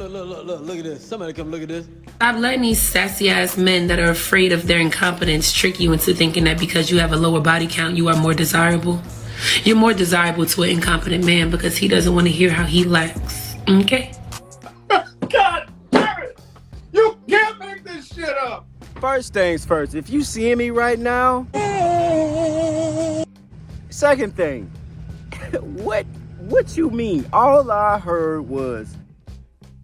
Look at this. Somebody come look at this. Stop letting these sassy ass men that are afraid of their incompetence trick you into thinking that because you have a lower body count, you are more desirable. You're more desirable to an incompetent man because he doesn't want to hear how he lacks. Okay? God damn it! You can't make this shit up! First things first, if you see me right now. Second thing, what you mean? All I heard was,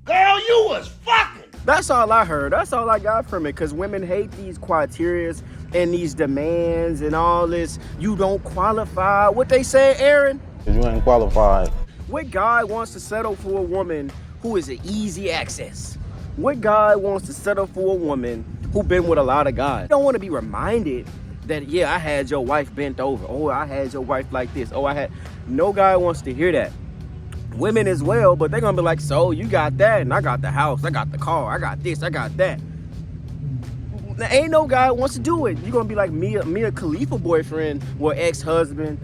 Girl, you was fucking! that's all I heard. That's all I got from it. Because women hate these criterias and these demands and all this. You don't qualify. What they say, Aaron? You ain't qualified. What guy wants to settle for a woman who is an easy access? What guy wants to settle for a woman who been with a lot of guys? You don't want to be reminded that, yeah, I had your wife bent over. Oh, I had your wife like this. Oh, I had... No guy wants to hear that. Women as well, but they're going to be like, so you got that, and I got the house, I got the car, I got this, I got that. Now, ain't no guy wants to do it. You're going to be like Mia Khalifa boyfriend or ex-husband.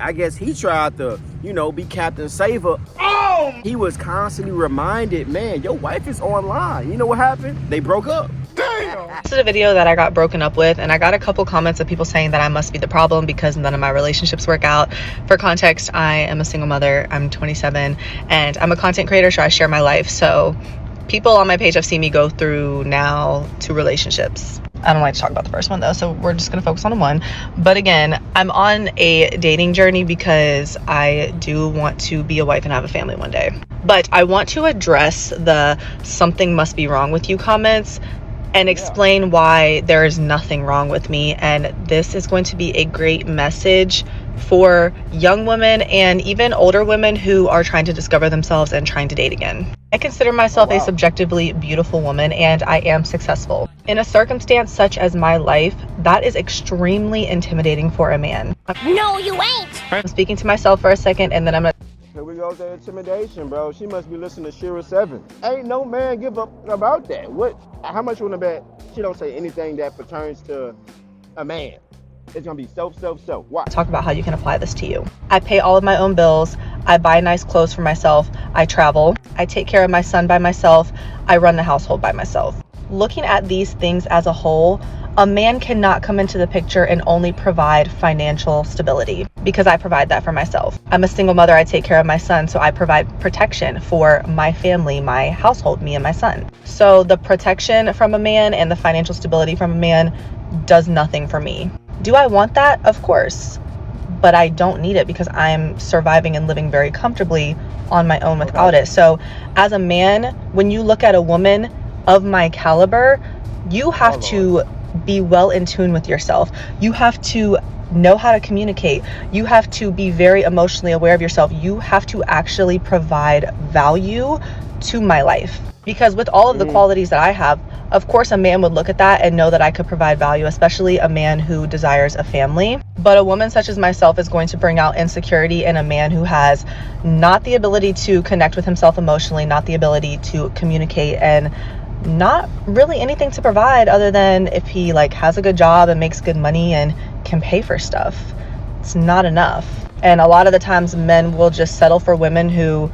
I guess he tried to, be Captain Saver. Oh! He was constantly reminded, man, your wife is online. You know what happened? They broke up. Damn! This is a video that I got broken up with, and I got a couple comments of people saying that I must be the problem because none of my relationships work out. For context, I am a single mother. I'm 27, and I'm a content creator, so I share my life. So people on my page have seen me go through now 2 relationships. I don't like to talk about the first one though, so we're just gonna focus on one. But again, I'm on a dating journey because I do want to be a wife and have a family one day. But I want to address the something must be wrong with you comments and explain why there is nothing wrong with me. And this is going to be a great message for young women and even older women who are trying to discover themselves and trying to date again. I consider myself a subjectively beautiful woman, and I am successful. In a circumstance such as my life, that is extremely intimidating for a man. No, you ain't. I'm speaking to myself for a second, and then I'm gonna... Here we go to intimidation, bro. She must be listening to Shira 7. Ain't no man give up about that. How much you wanna bet she don't say anything that pertains to a man? It's gonna be self. Why? Talk about how you can apply this to you. I pay all of my own bills. I buy nice clothes for myself. I travel. I take care of my son by myself. I run the household by myself. Looking at these things as a whole, a man cannot come into the picture and only provide financial stability because I provide that for myself. I'm a single mother. I take care of my son, so I provide protection for my family, my household, me and my son. So the protection from a man and the financial stability from a man does nothing for me. Do I want that? Of course, but I don't need it because I'm surviving and living very comfortably on my own without it. So as a man, when you look at a woman of my caliber, you have to be well in tune with yourself. You have to know how to communicate. You have to be very emotionally aware of yourself. You have to actually provide value to my life. Because with all of the qualities that I have, of course, a man would look at that and know that I could provide value, especially a man who desires a family. But a woman such as myself is going to bring out insecurity in a man who has not the ability to connect with himself emotionally, not the ability to communicate, and not really anything to provide other than if he has a good job and makes good money and can pay for stuff. It's not enough. And a lot of the times men will just settle for women who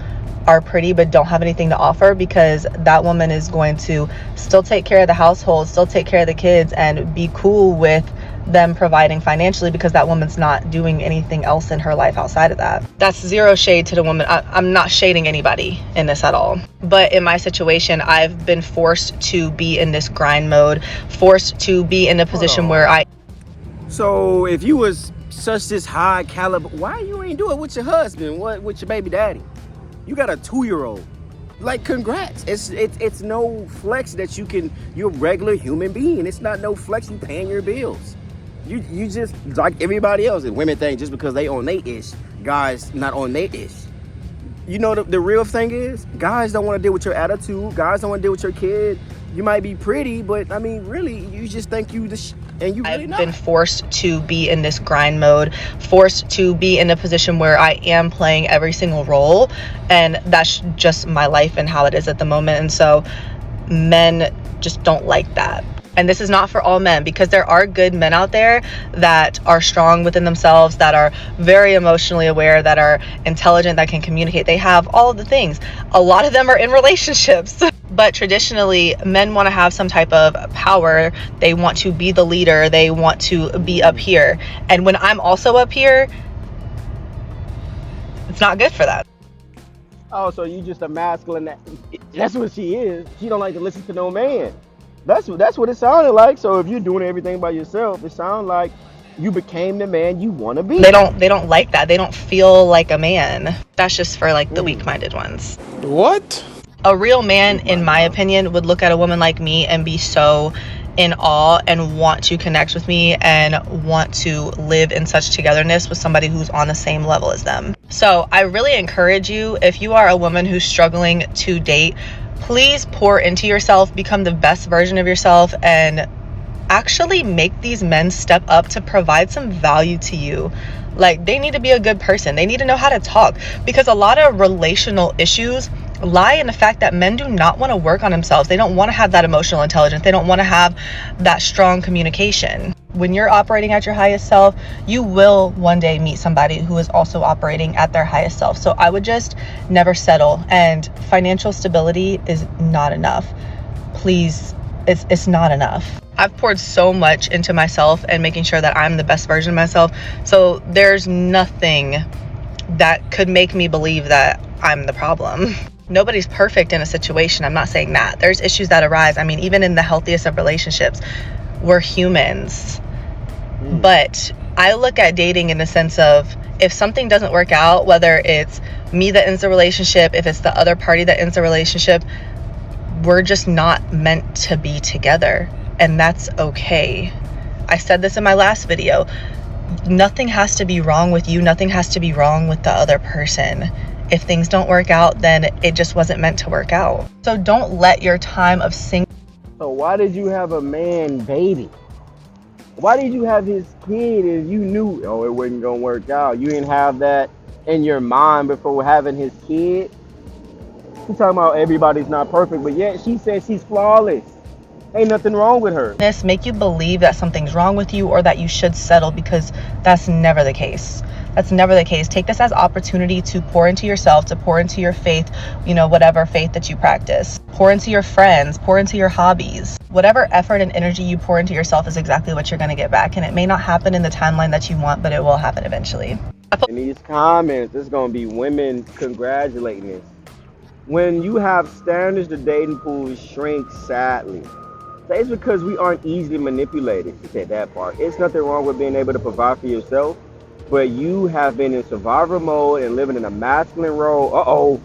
are pretty but don't have anything to offer because that woman is going to still take care of the household, still take care of the kids, and be cool with them providing financially because that woman's not doing anything else in her life outside of that. That's zero shade to the woman. I'm not shading anybody in this at all. But in my situation, I've been forced to be in this grind mode, forced to be in a position where I... So if you was such this high caliber, why you ain't do it with your husband? What with your baby daddy? You got a 2-year-old. Congrats. It's no flex that you're a regular human being. It's not no flex you paying your bills. You just like everybody else. And women think just because they on they ish, guys not on they ish. You know the real thing is, guys don't want to deal with your attitude. Guys don't want to deal with your kid. You might be pretty, but I mean, really, you just think you and you really not. I've been forced to be in this grind mode, forced to be in a position where I am playing every single role, and that's just my life and how it is at the moment. And so men just don't like that. And this is not for all men, because there are good men out there that are strong within themselves, that are very emotionally aware, that are intelligent, that can communicate. They have all of the things. A lot of them are in relationships. But traditionally, men want to have some type of power. They want to be the leader. They want to be up here. And when I'm also up here, it's not good for that. Oh, so you just a masculine. That's what she is. She don't like to listen to no man. That's what it sounded like. So if you're doing everything by yourself, it sounds like you became the man you want to be. They don't like that. They don't feel like a man. That's just for like the weak-minded ones. What? A real man, in my opinion, would look at a woman like me and be so in awe and want to connect with me and want to live in such togetherness with somebody who's on the same level as them. So I really encourage you, if you are a woman who's struggling to date, please pour into yourself, become the best version of yourself, and actually make these men step up to provide some value to you. Like, they need to be a good person. They need to know how to talk, because a lot of relational issues lie in the fact that men do not want to work on themselves. They don't want to have that emotional intelligence. They don't want to have that strong communication. When you're operating at your highest self, you will one day meet somebody who is also operating at their highest self. So I would just never settle. And financial stability is not enough. Please, it's not enough. I've poured so much into myself and making sure that I'm the best version of myself. So there's nothing that could make me believe that I'm the problem. Nobody's perfect in a situation. I'm not saying that. There's issues that arise. I mean, even in the healthiest of relationships, we're humans. But I look at dating in the sense of, if something doesn't work out, whether it's me that ends the relationship, if it's the other party that ends the relationship, we're just not meant to be together. And that's okay. I said this in my last video. Nothing has to be wrong with you. Nothing has to be wrong with the other person. If things don't work out, then it just wasn't meant to work out. So don't let your time of single. So why did you have a man baby? Why did you have his kid if you knew, oh, it wasn't gonna work out? You didn't have that in your mind before having his kid? You talking about everybody's not perfect, but yet she says she's flawless. Ain't nothing wrong with her. This make you believe that something's wrong with you or that you should settle, because that's never the case. That's never the case. Take this as opportunity to pour into yourself, to pour into your faith, whatever faith that you practice. Pour into your friends, pour into your hobbies. Whatever effort and energy you pour into yourself is exactly what you're going to get back. And it may not happen in the timeline that you want, but it will happen eventually. In these comments, there's going to be women congratulating this. When you have standards, the dating pool shrinks sadly. It's because we aren't easily manipulated. You said that part. It's nothing wrong with being able to provide for yourself, but you have been in survivor mode and living in a masculine role,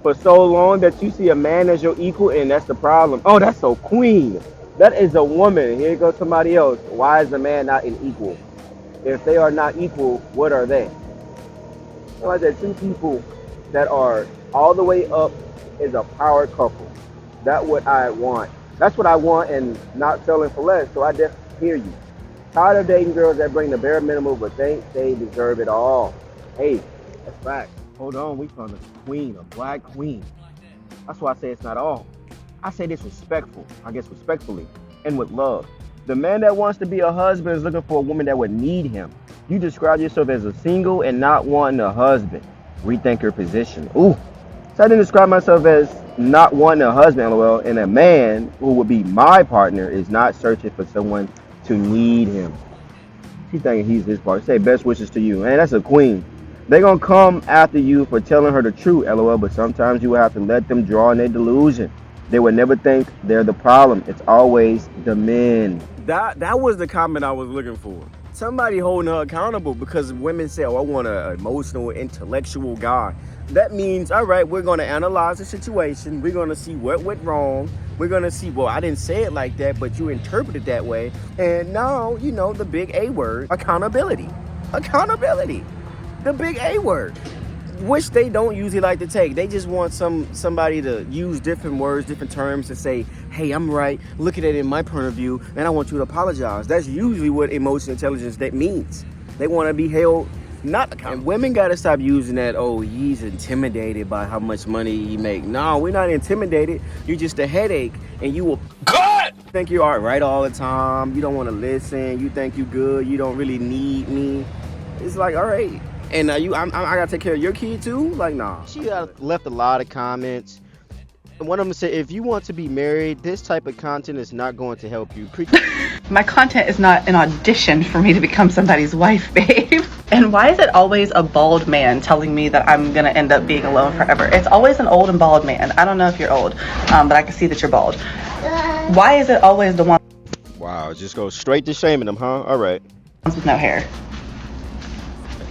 for so long that you see a man as your equal, and that's the problem. Oh, that's a queen. That is a woman. Here goes somebody else. Why is the man not an equal? If they are not equal, what are they? Like that, two people that are all the way up is a power couple. That's what I want. That's what I want, and not selling for less. So I just hear you. Tired of dating girls that bring the bare minimum but think they deserve it all. Hey, that's fact. Hold on, we found a queen, a black queen. That's why I say it's not all. I say this respectful, respectfully, and with love. The man that wants to be a husband is looking for a woman that would need him. You describe yourself as a single and not wanting a husband. Rethink your position. Ooh. So I didn't describe myself as not wanting a husband, lol, and a man who would be my partner is not searching for someone to need him. She's thinking he's his partner. Say best wishes to you. Man, that's a queen. They're going to come after you for telling her the truth, lol, but sometimes you will have to let them draw in their delusion. They would never think they're the problem. It's always the men. That was the comment I was looking for. Somebody holding her accountable, because women say, oh, I want an emotional, intellectual guy. That means, all right, we're going to analyze the situation. We're going to see what went wrong. We're going to see, well, I didn't say it like that, but you interpret it that way. And now, the big A word, accountability. Accountability. The big A word, which they don't usually like to take. They just want somebody to use different words, different terms to say, hey, I'm right. Look at it in my point of view, and I want you to apologize. That's usually what emotional intelligence that means. They want to be held not accountable. And women got to stop using that, oh, he's intimidated by how much money he make. No, we're not intimidated. You're just a headache, and you will... Cut! Think you're all right all the time. You don't want to listen. You think you good. You don't really need me. It's like, all right. And I gotta take care of your kid too. Like, nah. She left a lot of comments. And one of them said, if you want to be married, this type of content is not going to help you. My content is not an audition for me to become somebody's wife, babe. And why is it always a bald man telling me that I'm gonna end up being alone forever? It's always an old and bald man. I don't know if you're old, but I can see that you're bald. Why is it always the one? Wow, just go straight to shaming them, huh? All right. With no hair.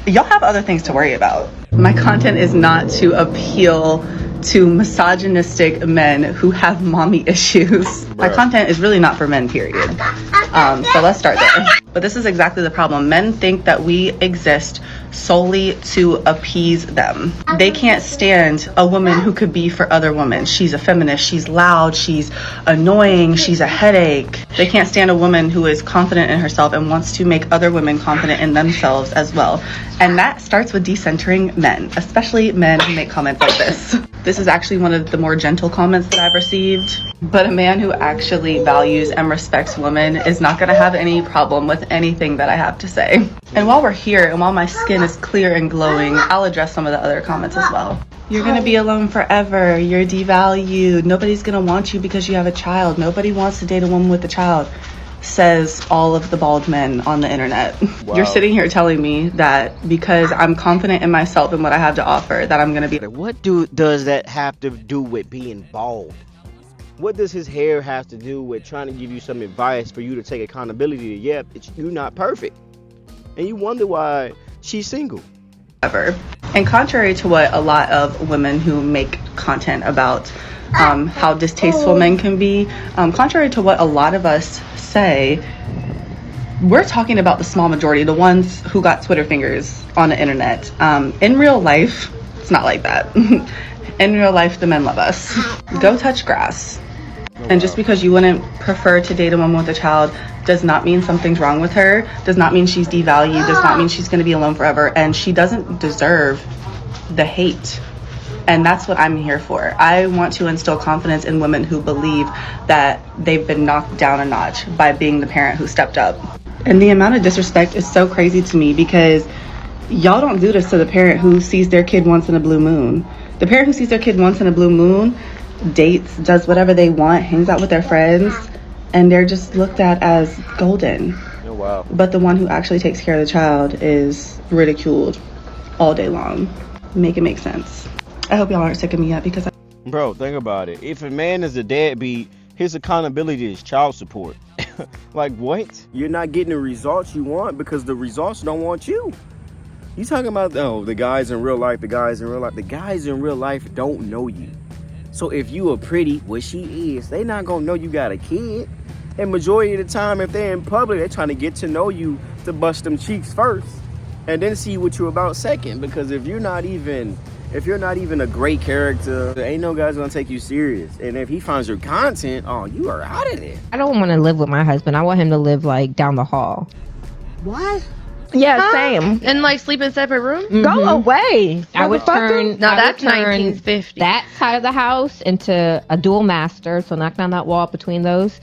Y'all have other things to worry about. My content is not to appeal to misogynistic men who have mommy issues. My content is really not for men, period. So let's start there. But this is exactly the problem. Men think that we exist solely to appease them. They can't stand a woman who could be for other women. She's a feminist, she's loud, she's annoying, she's a headache. They can't stand a woman who is confident in herself and wants to make other women confident in themselves as well. And that starts with decentering men, especially men who make comments like this. This is actually one of the more gentle comments that I've received. But a man who actually values and respects women is not gonna have any problem with anything that I have to say. And while we're here, and while my skin is clear and glowing, I'll address some of the other comments as well. You're gonna be alone forever. You're devalued. Nobody's gonna want you because you have a child. Nobody wants to date a woman with a child, says all of the bald men on the internet. Wow. You're sitting here telling me that because I'm confident in myself and what I have to offer, that I'm gonna be... What does that have to do with being bald? What does his hair have to do with trying to give you some advice for you to take accountability? Yeah, you're not perfect. And you wonder why she's single. Ever. And contrary to what a lot of women who make content about how distasteful men can be, contrary to what a lot of us say, we're talking about the small majority, the ones who got Twitter fingers on the internet. In real life, it's not like that. In real life, the men love us. Go touch grass. And just because you wouldn't prefer to date a woman with a child does not mean something's wrong with her, does not mean she's devalued, does not mean she's going to be alone forever, and she doesn't deserve the hate. And that's what I'm here for. I want to instill confidence in women who believe that they've been knocked down a notch by being the parent who stepped up. And the amount of disrespect is so crazy to me because y'all don't do this to the parent who sees their kid once in a blue moon. The parent who sees their kid once in a blue moon dates, does whatever they want, hangs out with their friends, and they're just looked at as golden. Oh, wow. But the one who actually takes care of the child is ridiculed all day long. Make it make sense. I hope y'all aren't sick of me yet because Bro, think about it. If a man is a deadbeat, his accountability is child support. Like, what? You're not getting the results you want because the results don't want you. You talking about, the guys in real life, the guys in real life don't know you. So if you are pretty, which she is, they not gonna know you got a kid. And majority of the time, if they're in public, they're trying to get to know you to bust them cheeks first and then see what you're about second. Because if you're not even a great character, ain't no guy's gonna take you serious. And if he finds your content, you are out of there. I don't want to live with my husband. I want him to live like down the hall. What? Yeah, same. And like sleep in separate rooms? Mm-hmm. Go away. I would turn that's 1950. That side of the house into a dual master. So knock down that wall between those.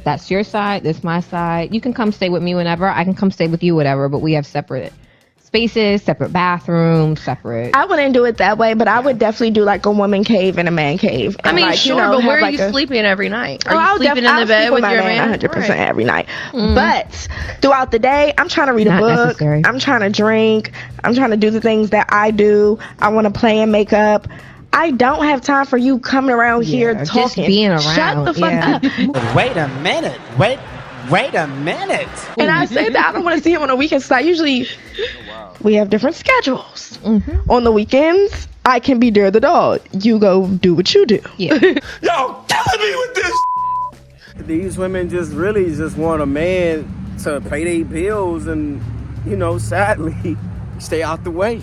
That's your side. This my side. You can come stay with me whenever. I can come stay with you, whatever. But we have separate spaces, separate bathrooms, separate. I wouldn't do it that way, but I would definitely do like a woman cave and a man cave. I mean, like, sure, but where are you sleeping every night? Are you sleeping in the bed with your man? 100% every night. But throughout the day, I'm trying to read a book. Necessary. I'm trying to drink. I'm trying to do the things that I do. I want to play and make up. I don't have time for you coming around here talking. Just being around. Shut the fuck up. Wait a minute. Wait a minute. And I say that I don't want to see him on the weekends. So I usually, we have different schedules. Mm-hmm. On the weekends, I can be there the dog. You go do what you do. Yeah. Y'all killing me with this. These women just really just want a man to pay their bills and, sadly, stay out the way.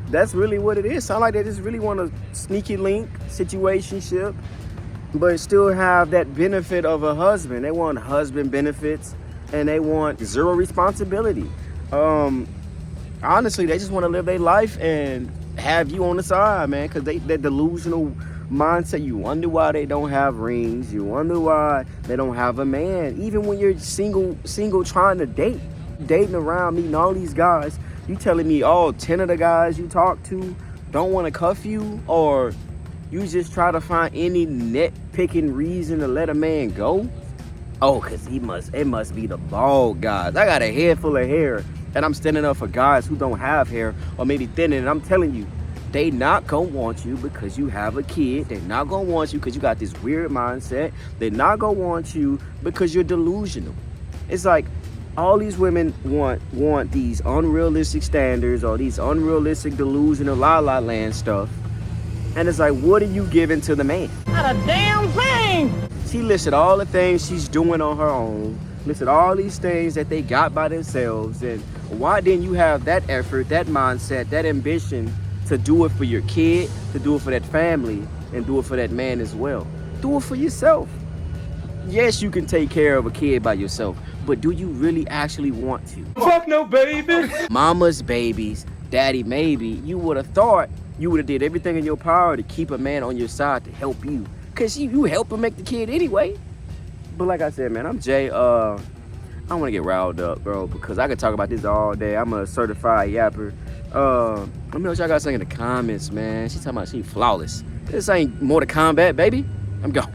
That's really what it is. Sound like they just really want a sneaky link situationship, but still have that benefit of a husband. They want husband benefits and they want zero responsibility. Honestly, they just want to live their life and have you on the side, man, because they're delusional mindset. You wonder why they don't have rings. You wonder why they don't have a man. Even when you're single trying to dating around, meeting all these guys, you telling me all 10 of the guys you talk to don't want to cuff you, or you just try to find any nitpicking reason to let a man go? Oh, cause it must be the bald guys. I got a head full of hair, and I'm standing up for guys who don't have hair, or maybe thinning, and I'm telling you, they not gonna want you because you have a kid. They not gonna want you because you got this weird mindset. They not gonna want you because you're delusional. It's like all these women want these unrealistic standards or these unrealistic delusional la la land stuff. And it's like, what are you giving to the man? Not a damn thing. She listed all the things she's doing on her own, listed all these things that they got by themselves. And why didn't you have that effort, that mindset, that ambition to do it for your kid, to do it for that family, and do it for that man as well? Do it for yourself. Yes, you can take care of a kid by yourself, but do you really actually want to? Fuck no, baby. Mama's babies, daddy maybe. You would have thought you would have did everything in your power to keep a man on your side to help you, because you help him make the kid anyway. But like I said, man, I'm Jay. I don't want to get riled up, bro, because I could talk about this all day. I'm a certified yapper. Let me know what y'all got to say in the comments, man. She talking about she flawless. This ain't Mortal Kombat, baby. I'm gone.